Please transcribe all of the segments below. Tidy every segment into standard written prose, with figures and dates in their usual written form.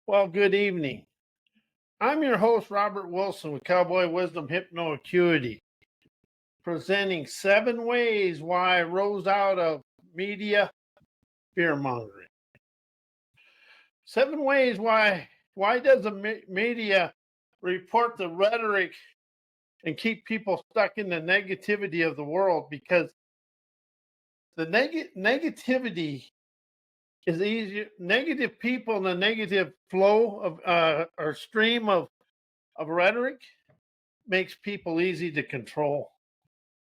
Well, good evening. I'm your host, Robert Wilson with Cowboy Wisdom Hypno Acuity, presenting 7 ways why I rose out of media fear mongering. 7 ways why does the media report the rhetoric and keep people stuck in the negativity of the world? Because the negativity is easier. Negative people and the negative flow of or stream of rhetoric makes people easy to control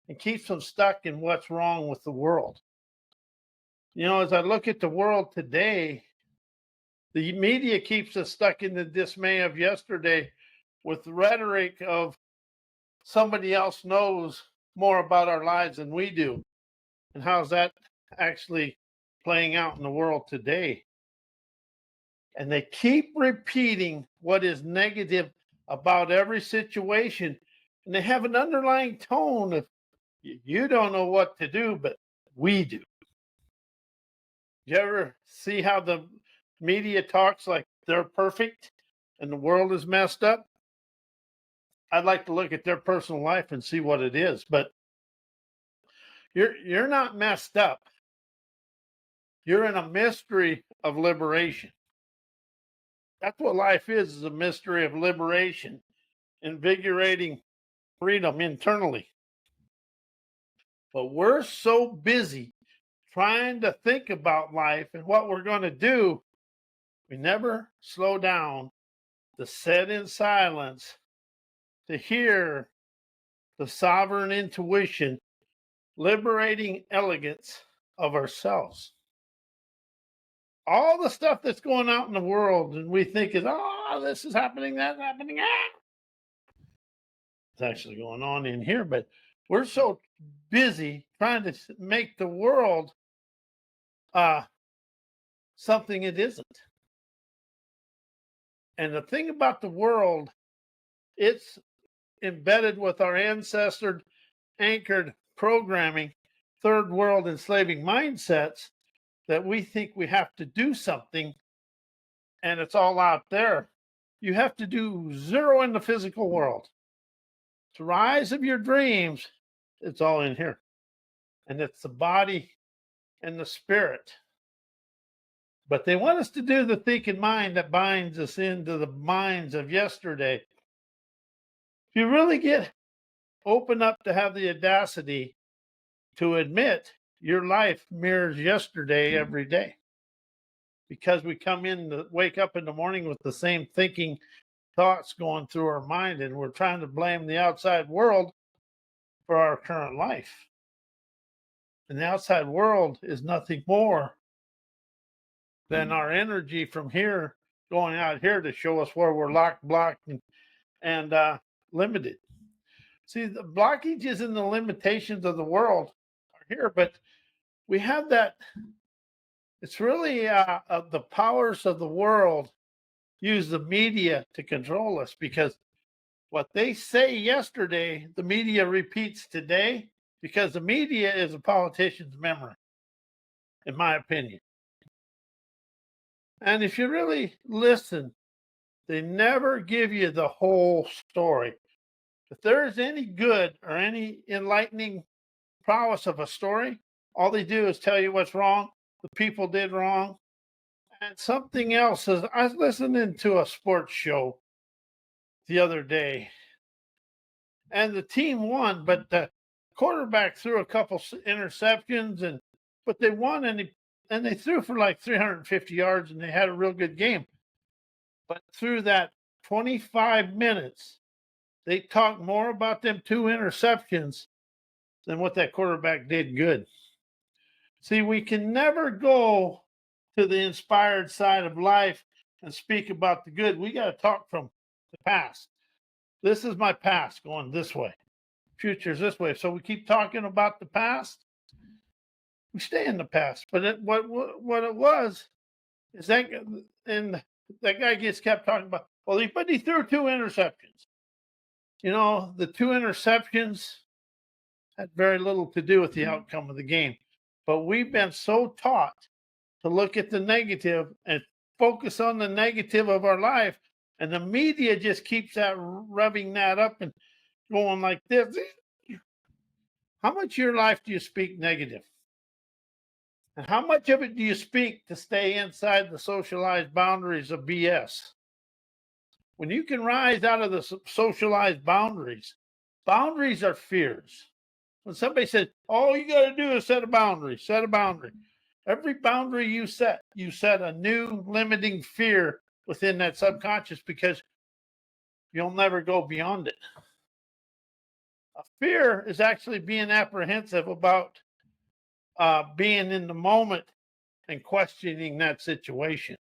and keeps them stuck in what's wrong with the world. As I look at the world today, the media keeps us stuck in the dismay of yesterday with the rhetoric of somebody else knows more about our lives than we do. And how's that actually playing out in the world today? And they keep repeating what is negative about every situation. And they have an underlying tone of, you don't know what to do, but we do. You ever see how the media talks like they're perfect and the world is messed up? I'd like to look at their personal life and see what it is, but you're not messed up. You're in a mystery of liberation. That's what life is a mystery of liberation, invigorating freedom internally. But we're so busy trying to think about life and what we're going to do, we never slow down to sit in silence, to hear the sovereign intuition, liberating elegance of ourselves. All the stuff that's going out in the world, and we think is, this is happening, that's happening. It's actually going on in here, but we're so busy trying to make the world something it isn't. And the thing about the world, it's embedded with our ancestor anchored programming, third world enslaving mindsets, that we think we have to do something and it's all out there. You have to do zero in the physical world. To rise of your dreams, it's all in here. And it's the body and the spirit. But they want us to do the thinking mind that binds us into the minds of yesterday. If you really open up to have the audacity to admit your life mirrors yesterday every day, because we come in to wake up in the morning with the same thinking thoughts going through our mind, and we're trying to blame the outside world for our current life. And the outside world is nothing more than our energy from here going out here to show us where we're locked, blocked, and limited. See, the blockages and the limitations of the world are here, but we have that. It's really the powers of the world use the media to control us, because what they say yesterday, the media repeats today, because the media is a politician's memory, in my opinion. And if you really listen, they never give you the whole story. If there is any good or any enlightening prowess of a story, all they do is tell you what's wrong, the people did wrong. And something else is, I was listening to a sports show the other day, and the team won, but the quarterback threw a couple interceptions, but they won, and they threw for like 350 yards, and they had a real good game. But through that 25 minutes, they talked more about them 2 interceptions than what that quarterback did good. See, we can never go to the inspired side of life and speak about the good. We got to talk from the past. This is my past going this way. Future's this way. So we keep talking about the past. We stay in the past. But what it was is that, and that guy kept talking about, well, but he threw 2 interceptions. The 2 interceptions had very little to do with the outcome of the game. But we've been so taught to look at the negative and focus on the negative of our life, and the media just keeps that rubbing that up and going like this. How much of your life do you speak negative? And how much of it do you speak to stay inside the socialized boundaries of BS? When you can rise out of the socialized boundaries, boundaries are fears. When somebody says, all you got to do is set a boundary, set a boundary. Every boundary you set a new limiting fear within that subconscious because you'll never go beyond it. A fear is actually being apprehensive about being in the moment and questioning that situation.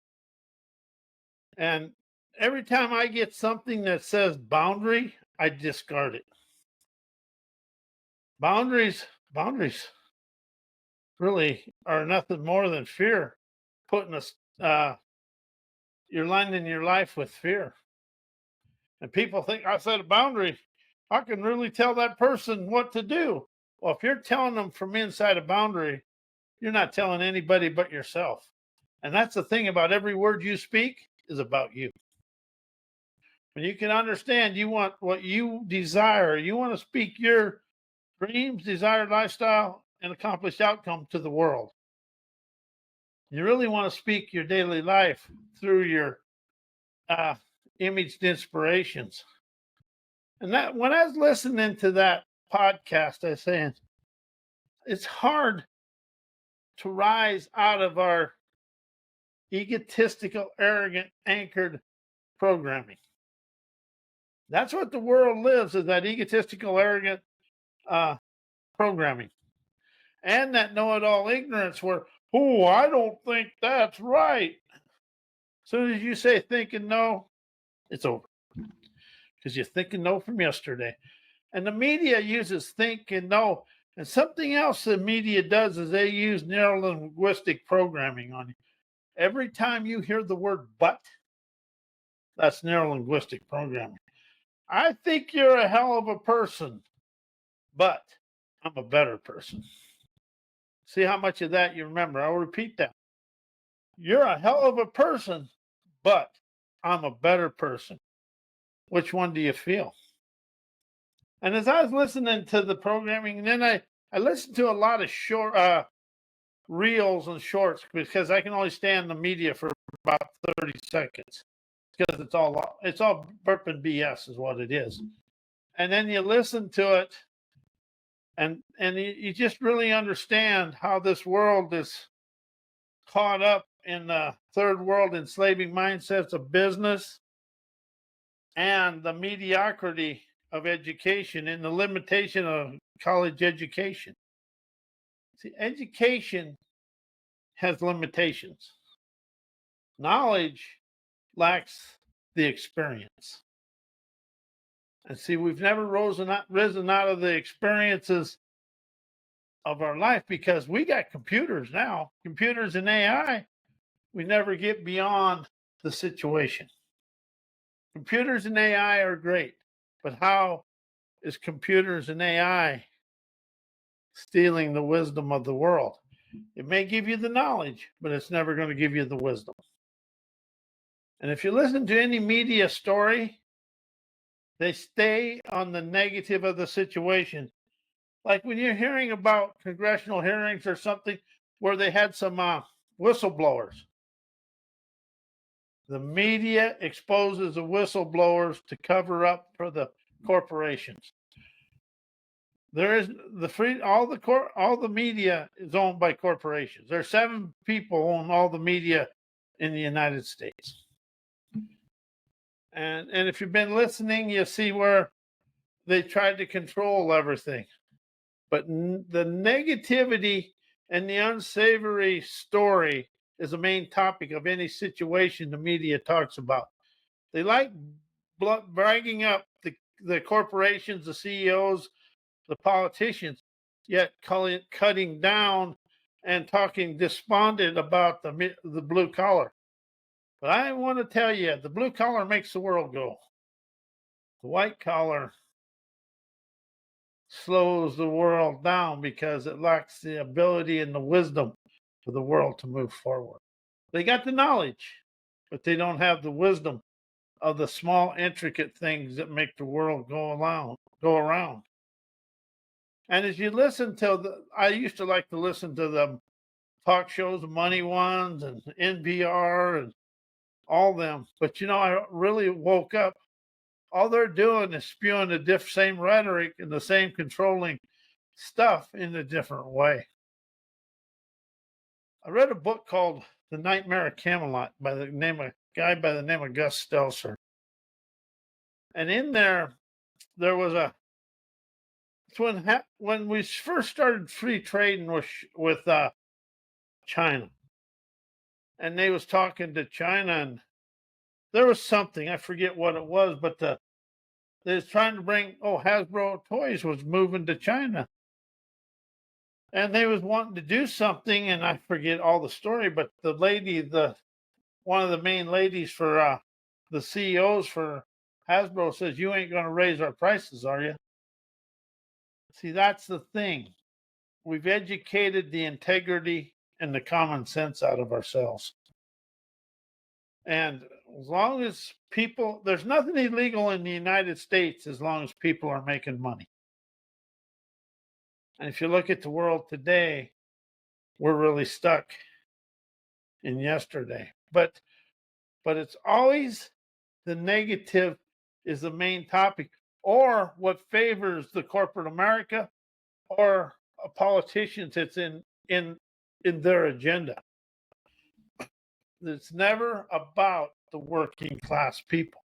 And every time I get something that says boundary, I discard it. Boundaries really are nothing more than fear, putting us, you're lining your life with fear. And people think, I set a boundary, I can really tell that person what to do. Well, if you're telling them from inside a boundary, you're not telling anybody but yourself. And that's the thing about every word you speak is about you. When you can understand you want what you desire, you want to speak your dreams, desired lifestyle, and accomplished outcome to the world. You really want to speak your daily life through your imaged inspirations. And that when I was listening to that podcast, I was saying it's hard to rise out of our egotistical, arrogant, anchored programming. That's what the world lives, is that egotistical, arrogant programming. And that know-it-all ignorance where, oh, I don't think that's right. As soon as you say think and know, it's over. Because you're thinking no from yesterday. And the media uses think and know. And something else the media does is they use neuro-linguistic programming on you. Every time you hear the word but, that's neuro-linguistic programming. I think you're a hell of a person, but I'm a better person. See how much of that you remember. I'll repeat that. You're a hell of a person, but I'm a better person. Which one do you feel? And as I was listening to the programming, and then I listened to a lot of short reels and shorts because I can only stand the media for about 30 seconds because it's all burping BS is what it is. And then you listen to it and you just really understand how this world is caught up in the third world enslaving mindsets of business and the mediocrity of education and the limitation of college education. See, education has limitations. Knowledge lacks the experience. And see, we've never risen out of the experiences of our life because we got computers now, computers and AI. We never get beyond the situation. Computers and AI are great, but how is computers and AI stealing the wisdom of the world? It may give you the knowledge, but it's never going to give you the wisdom. And if you listen to any media story, they stay on the negative of the situation. Like when you're hearing about congressional hearings or something where they had some whistleblowers. The media exposes the whistleblowers to cover up for the corporations. There is all the media is owned by corporations. There are 7 people own all the media in the United States. And if you've been listening, you see where they tried to control everything. But the negativity and the unsavory story is the main topic of any situation the media talks about. They like bragging up the corporations, the CEOs, the politicians, yet cutting down and talking despondent about the blue collar. But I want to tell you, the blue collar makes the world go. The white collar slows the world down because it lacks the ability and the wisdom for the world to move forward. They got the knowledge, but they don't have the wisdom of the small, intricate things that make the world go around. And as you listen to I used to like to listen to the talk shows, the money ones and NPR and all them. But I really woke up. All they're doing is spewing the same rhetoric and the same controlling stuff in a different way. I read a book called The Nightmare of Camelot by the name of guy by the name of Gus Stelzer. And in there was it's when we first started free trading with China, and they was talking to China, and there was something I forget what it was, but they was trying to bring Hasbro toys was moving to China, and they was wanting to do something, and I forget all the story, but one of the main ladies for the CEOs for Hasbro says, "You ain't going to raise our prices, are you?" See, that's the thing. We've educated the integrity and the common sense out of ourselves. And as long as there's nothing illegal in the United States as long as people are making money. And if you look at the world today, we're really stuck in yesterday. But it's always the negative is the main topic, or what favors the corporate America or politicians. It's in their agenda. It's never about the working class people.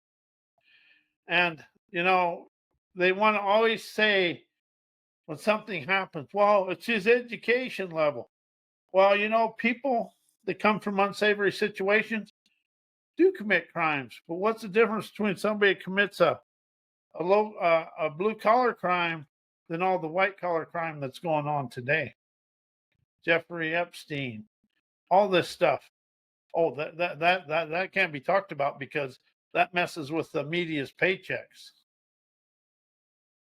And they want to always say when something happens, well, it's his education level. Well, people that come from unsavory situations do commit crimes. But what's the difference between somebody that commits a blue collar crime than all the white collar crime that's going on today? Jeffrey Epstein, all this stuff. Oh, that can't be talked about because that messes with the media's paychecks.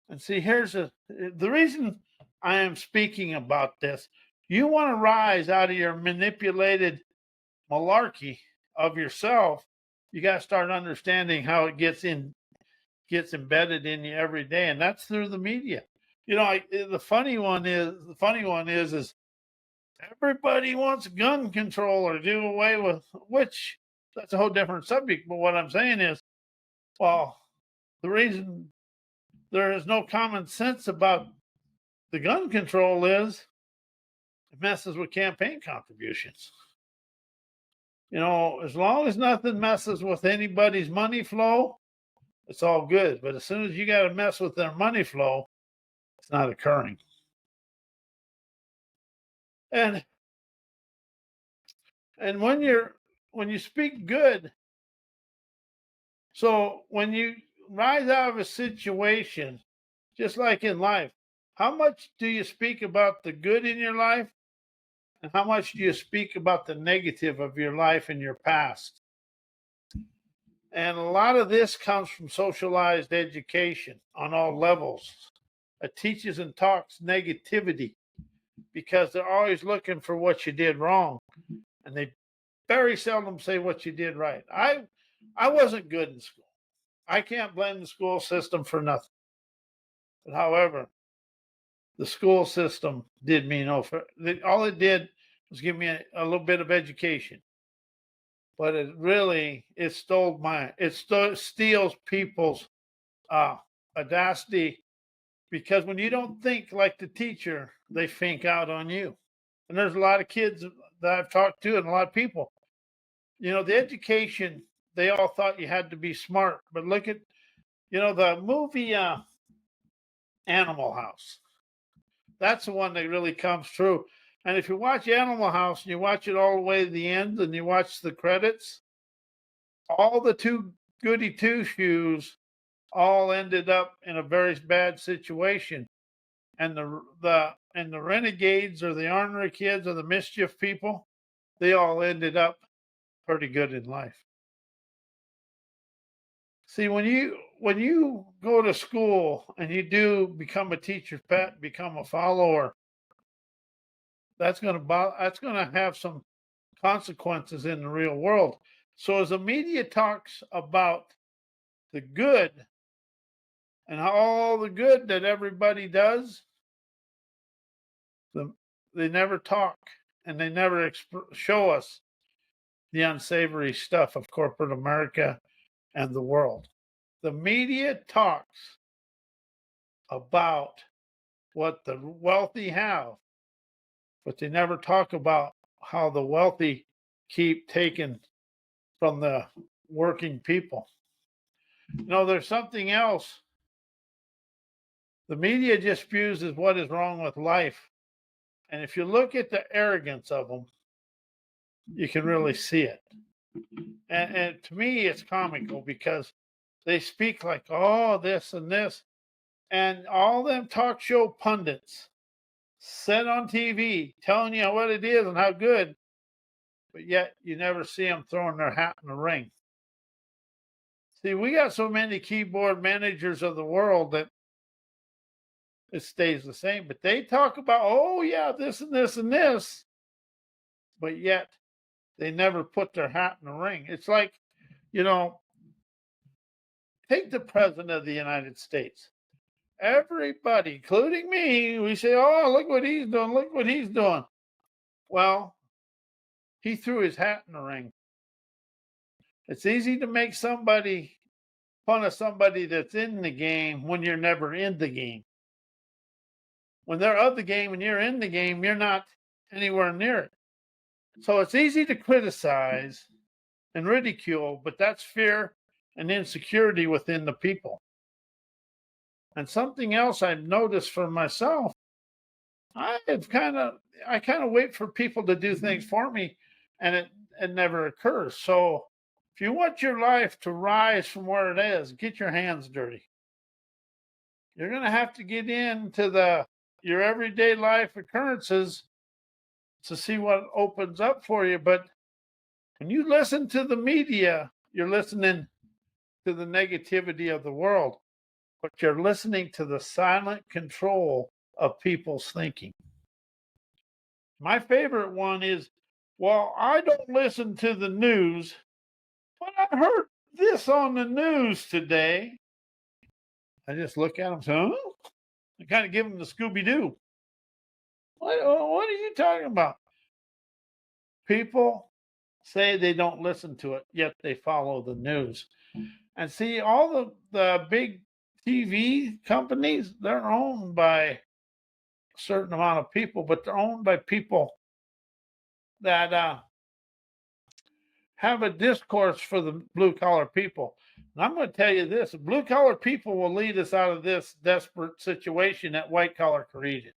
And see, the reason I am speaking about this. You want to rise out of your manipulated malarkey of yourself. You got to start understanding how it gets embedded in you every day, and that's through the media. The funny one is everybody wants gun control or do away with, which that's a whole different subject. But what I'm saying is, well, the reason there is no common sense about the gun control is it messes with campaign contributions. As long as nothing messes with anybody's money flow, it's all good. But as soon as you got to mess with their money flow, it's not occurring. And when you speak good, so when you rise out of a situation, just like in life, how much do you speak about the good in your life? And how much do you speak about the negative of your life and your past? And a lot of this comes from socialized education on all levels. It teaches and talks negativity because they're always looking for what you did wrong. And they very seldom say what you did right. I wasn't good in school. I can't blame the school system for nothing. But however, the school system did me no favor. All it did was give me a little bit of education. But it steals people's audacity, because when you don't think like the teacher, they think out on you. And there's a lot of kids that I've talked to and a lot of people. The education, they all thought you had to be smart. But look at, the movie Animal House. That's the one that really comes true. And if you watch Animal House and you watch it all the way to the end and you watch the credits, all the two goody two shoes all ended up in a very bad situation. And the renegades or the ornery kids or the mischief people, they all ended up pretty good in life. See, when you go to school and you do become a teacher's pet, become a follower, that's going to have some consequences in the real world. So as the media talks about the good and all the good that everybody does, the, they never talk and they never show us the unsavory stuff of corporate America and the world. The media talks about what the wealthy have, but they never talk about how the wealthy keep taking from the working people. There's something else. The media just spews is what is wrong with life. And if you look at the arrogance of them, you can really see it. And to me, it's comical because they speak like, oh, this and this. And all them talk show pundits sit on TV telling you what it is and how good, but yet you never see them throwing their hat in the ring. See, we got so many keyboard managers of the world that it stays the same, but they talk about, oh, yeah, this and this and this, but yet they never put their hat in the ring. It's like, take the president of the United States. Everybody, including me, we say, oh, look what he's doing. Look what he's doing. Well, he threw his hat in the ring. It's easy to make fun of somebody that's in the game when you're never in the game. When they're of the game and you're in the game, you're not anywhere near it. So it's easy to criticize and ridicule, but that's fear and insecurity within the people. And something else I've noticed for myself, I kind of wait for people to do things for me, and it never occurs. So if you want your life to rise from where it is, get your hands dirty. You're going to have to get into your everyday life occurrences to see what opens up for you. But when you listen to the media, you're listening to the negativity of the world, but you're listening to the silent control of people's thinking. My favorite one is, well, I don't listen to the news, but I heard this on the news today. I just look at them and say, oh, I kind of give them the Scooby-Doo. What are you talking about? People say they don't listen to it, yet they follow the news. And see, all the big TV companies, they're owned by a certain amount of people, but they're owned by people that have a discourse for the blue collar people. And I'm going to tell you this: blue collar people will lead us out of this desperate situation that white collar created.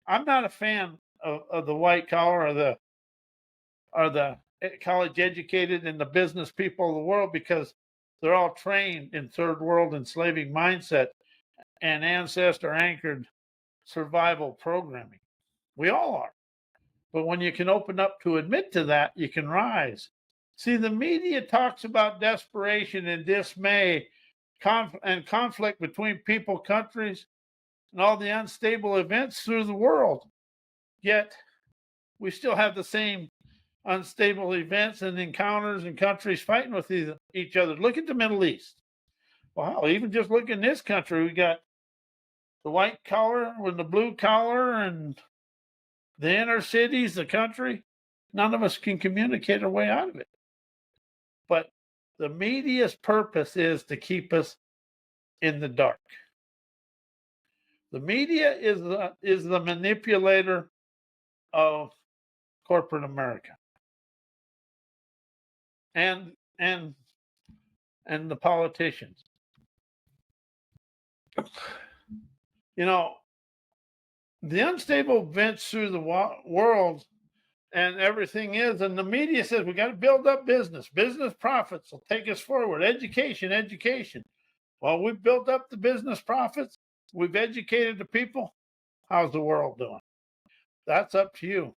I'm not a fan of the white collar or the college educated and the business people of the world, because they're all trained in third world enslaving mindset and ancestor anchored survival programming. We all are. But when you can open up to admit to that, you can rise. See, the media talks about desperation and dismay and conflict between people, countries, and all the unstable events through the world. Yet, we still have the same unstable events and encounters and countries fighting with each other. Look at the Middle East. Wow, even just look in this country, we got the white collar with the blue collar and the inner cities, the country. None of us can communicate our way out of it. But the media's purpose is to keep us in the dark. The media is the manipulator of corporate America and the politicians. The unstable events through the world and everything is, and the media says we got to build up business profits will take us forward, education. Well, we've built up the business profits, we've educated the people. How's the world doing? That's up to you.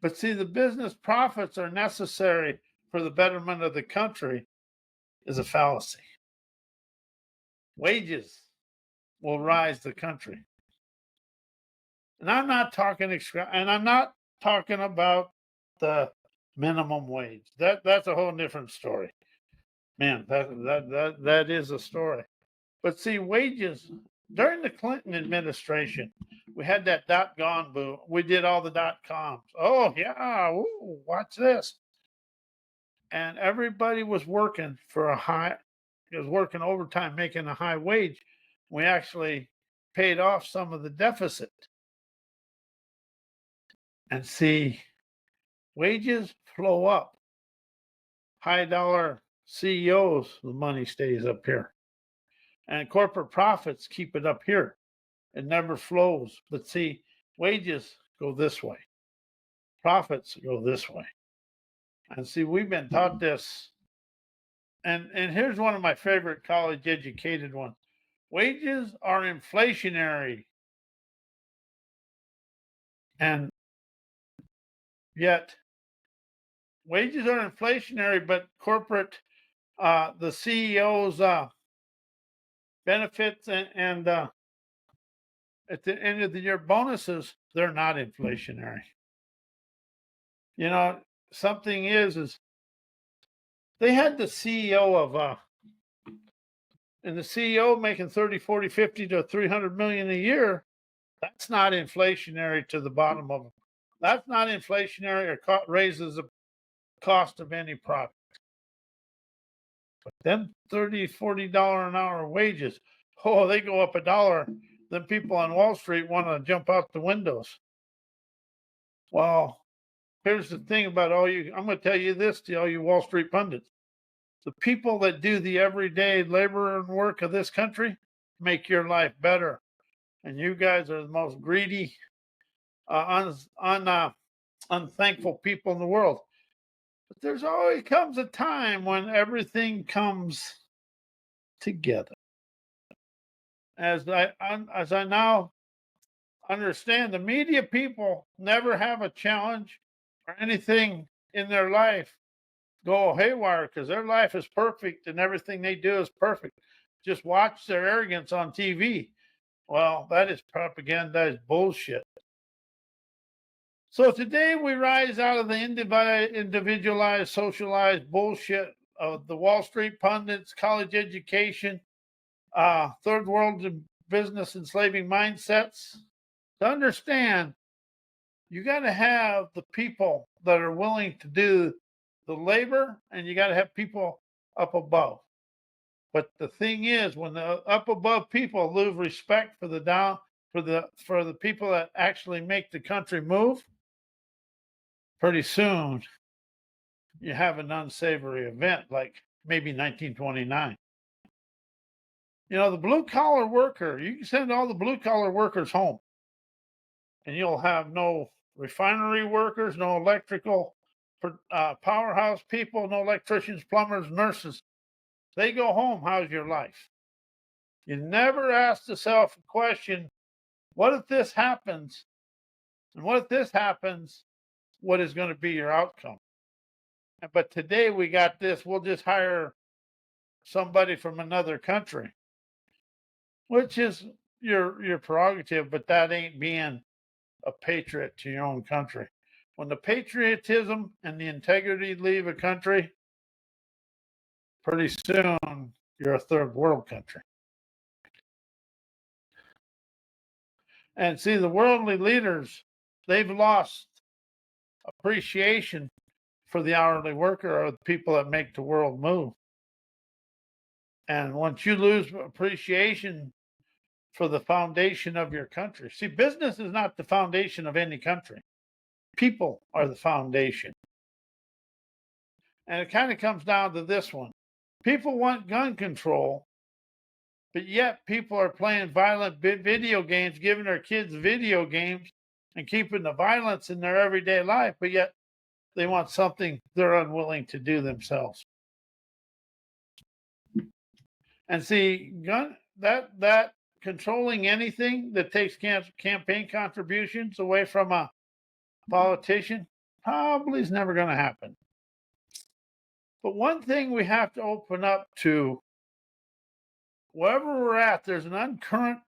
But see, the business profits are necessary for the betterment of the country is a fallacy. Wages will rise the country. And I'm not talking about the minimum wage. That's a whole different story. Man, that is a story. But see, wages during the Clinton administration, we had that .com boom. We did all the .coms. Oh yeah, ooh, watch this. And everybody was working for a high. It was working overtime, making a high wage. We actually paid off some of the deficit. And see, wages flow up. High dollar CEOs, the money stays up here. And corporate profits keep it up here. It never flows. But see, wages go this way, profits go this way. And see, we've been taught this. And here's one of my favorite college educated ones. Wages are inflationary. And yet wages are inflationary, but corporate the CEOs benefits and at the end of the year bonuses, they're not inflationary. You know, something is they had the CEO of and the CEO making 30, 40, 50 to 300 million a year. That's not inflationary to the bottom of them. That's not inflationary or raises the cost of any product. But then $30, $40 an hour wages, oh, they go up $1. Then people on Wall Street want to jump out the windows. Well, here's the thing about I'm going to tell you this to all you Wall Street pundits. The people that do the everyday labor and work of this country make your life better. And you guys are the most greedy, unthankful people in the world. But there's always comes a time when everything comes together. As I now understand, the media people never have a challenge or anything in their life go haywire because their life is perfect and everything they do is perfect. Just watch their arrogance on TV. Well, that is propaganda, that is bullshit. So today we rise out of the individualized, socialized bullshit of the Wall Street pundits, college education, third world business enslaving mindsets. To understand, you got to have the people that are willing to do the labor, and you got to have people up above. But the thing is, when the up above people lose respect for the down for the people that actually make the country move, pretty soon you have an unsavory event like maybe 1929. You know, the blue collar worker, you can send all the blue collar workers home, and you'll have no refinery workers, no electrical powerhouse people, no electricians, plumbers, nurses. They go home. How's your life? You never ask yourself a question, what if this happens? And what if this happens? What is going to be your outcome? But today we got this, we'll just hire somebody from another country, which is your prerogative, but that ain't being a patriot to your own country. When the patriotism and the integrity leave a country, pretty soon you're a third world country. And see, the worldly leaders, they've lost appreciation for the hourly worker or the people that make the world move. And once you lose appreciation for the foundation of your country, see, business is not the foundation of any country. People are the foundation. And it kind of comes down to this one. People want gun control, but yet people are playing violent video games, giving their kids video games and keeping the violence in their everyday life, but yet they want something they're unwilling to do themselves. And see, that controlling anything that takes campaign contributions away from a politician probably is never going to happen. But one thing we have to open up to, wherever we're at, there's an undercurrent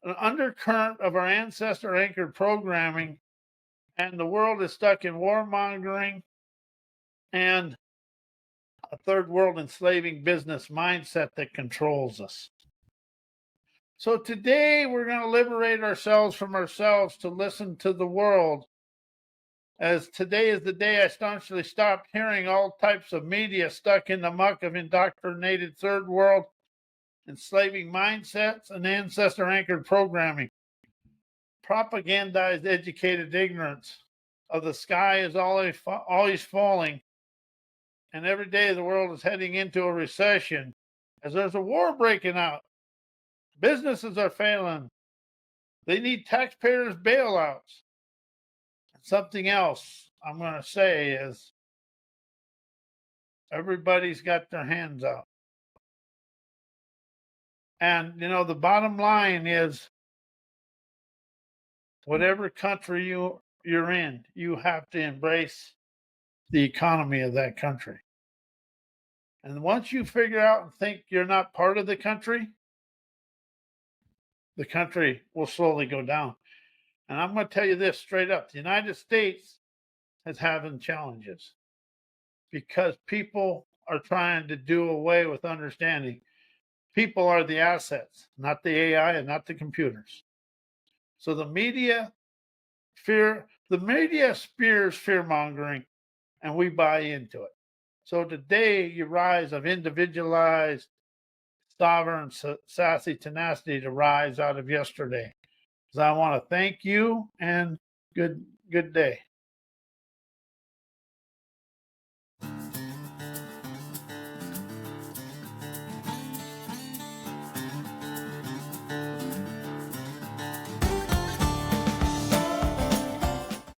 of our ancestor anchored programming, and the world is stuck in warmongering and a third world enslaving business mindset that controls us. So today we're going to liberate ourselves from ourselves to listen to the world. As today is the day I staunchly stopped hearing all types of media stuck in the muck of indoctrinated third world enslaving mindsets and ancestor anchored programming. Propagandized educated ignorance of the sky is always falling, and every day the world is heading into a recession as there's a war breaking out. Businesses are failing. They need taxpayers' bailouts. And something else I'm going to say is everybody's got their hands out. And, the bottom line is whatever country you're in, you have to embrace the economy of that country. And once you figure out and think you're not part of the country will slowly go down. And I'm going to tell you this straight up. The United States is having challenges because people are trying to do away with understanding. People are the assets, not the AI and not the computers. So the media spears fear mongering, and we buy into it. So today, you rise of individualized, sovereign, sassy tenacity to rise out of yesterday. So I want to thank you and good day.